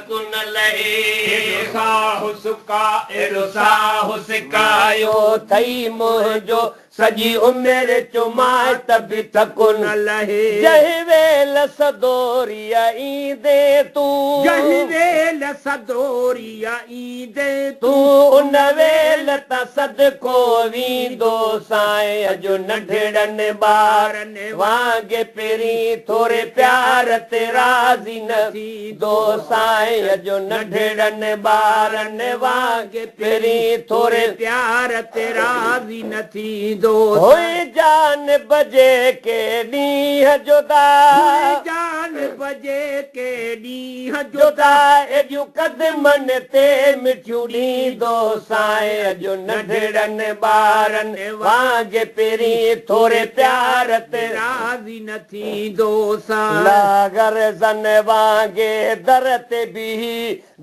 कुन लहे साहु सुका एड़ो साहु सिकायो थई मुंहिंजो सजी उमिरि चुमाए त बि थकुन लहे जंहिं वेल सदोरिया ईंदे तूं जंहिं वेल सदोरिया ईंदे तूं उन वेल त सदको वींदो साईं अॼु नंढड़नि ॿारनि वांगे पहिरीं थोरे प्यार ते राज़ी न थींदो साईं अॼु नंढड़नि ॿारनि वांगे पहिरीं थोरे प्यार ते राज़ी न थींदो होए जान बजे के ॾींहं जुदा जान बजे के ॾींहं जुदा एॾियूं क़दमनि ते मिठियूं ॾींदो साईं अॼु नंढड़नि ॿारनि वांगे पहिरीं थोरे प्यार ते राज़ी न थींदो साईं लागर ज़न वांगे दर ते बीही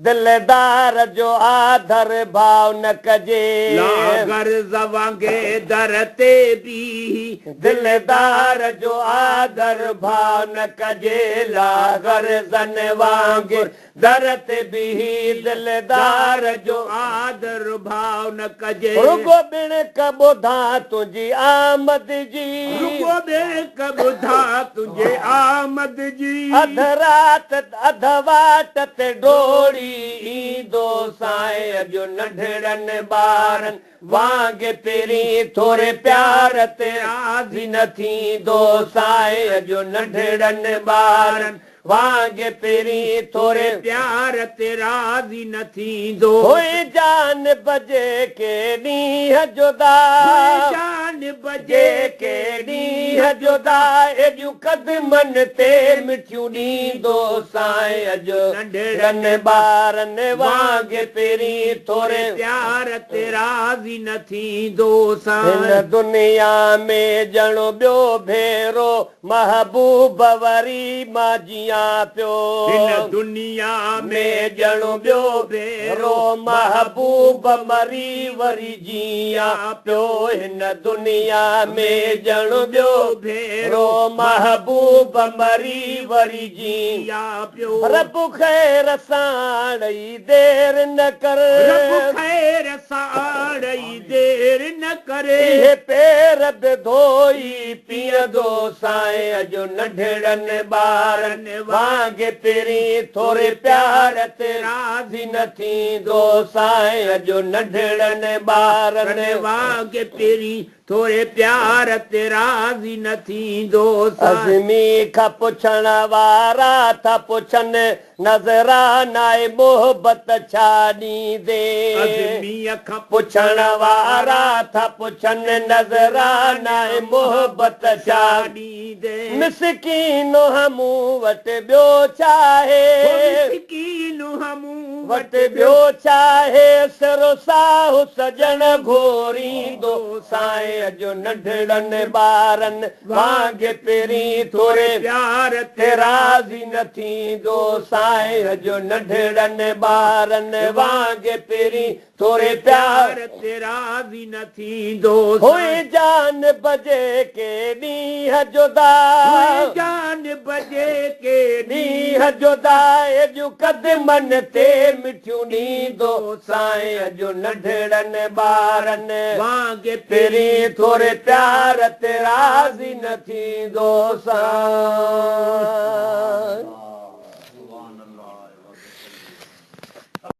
दिलदार जो आदर भाव न कजे लागर ज़ वांगे दर ते बीही दिलदार जो आदर भाव न कजे लागर ज़न वांगे दर ते बीही दिलदार जो आदर भाव न कजे रुगो बिन क ॿुधा तुंहिंजी आमद जी रुगो बिन क ॿुधा तुंहिंजे आमद जी अध रात अध वाट ते डोड़ी ईंदो साईं अॼु नंढड़नि ॿारनि वांगे पहिरीं थोरे प्यार ते राज़ी न थींदो साईं अॼु नंढड़नि ॿारनि वांगे पहिरीं थोरे प्यार ते राज़ी न थींदो होए जान बजे के ॾींहं जुदा जान बजे के ॾींहं जुदा एॾियूं क़दमनि ते मिठियूं ॾींदो साईं अॼु नंढड़नि ॿारनि वांगे पहिरीं थोरे प्यार ते राज़ी न थींदो साईं हिन दुनिया में ॼणो ॿियो भेरो महबूब वरी मां जियां पियो हिन दुनिया में ॼणो ॿियो भेरो महबूब मरी वरी जियां पियो हिन दुनिया में ॼणो ॿियो भेरो महबूब मरी वरी जियां पियो रब ख़ैर सां ॾेई देर न कर रब ख़ैर सां ॾेई देर न करे हे पेर बि धोई पीअंदो साईं अॼु नंढड़नि ॿारनि वांगे पहिरीं थोरे प्यार ते राज़ी न थींदो साईं अॼु नंढड़नि ॿारनि वांगे पहिरीं थोरे प्यार ते राज़ी न थींदो अज़मी खां पुछण वारा था पुछनि नज़रानाए मोहबत छा ॾींदे अज़मीअ खां पुछण वारा था पुछनि नज़रानाए मोहबत छा ॾींदे मिसकीन हमूं वटि ॿियो छाहे मिसकीन हमूं वटि ॿियो छाहे सिरो साहु सजण घोरींदो साईं अॼु नंढड़नि ॿारनि वांगे पहिरीं थोरे प्यार ते राज़ी न थींदो साईं अॼु नंढड़नि ॿारनि वांगे पहिरीं थोरे प्यार ते राज़ी न थींदो होए जान बजे के ॾींहं जुदा जान बजे के ॾींहं जुदा एॾियूं क़दमनि ते मिठियूं ॾींदो साईं अॼु नंढड़नि ॿारनि वांगे पहिरीं थोरे प्यार ते राज़ी न थींदो साईं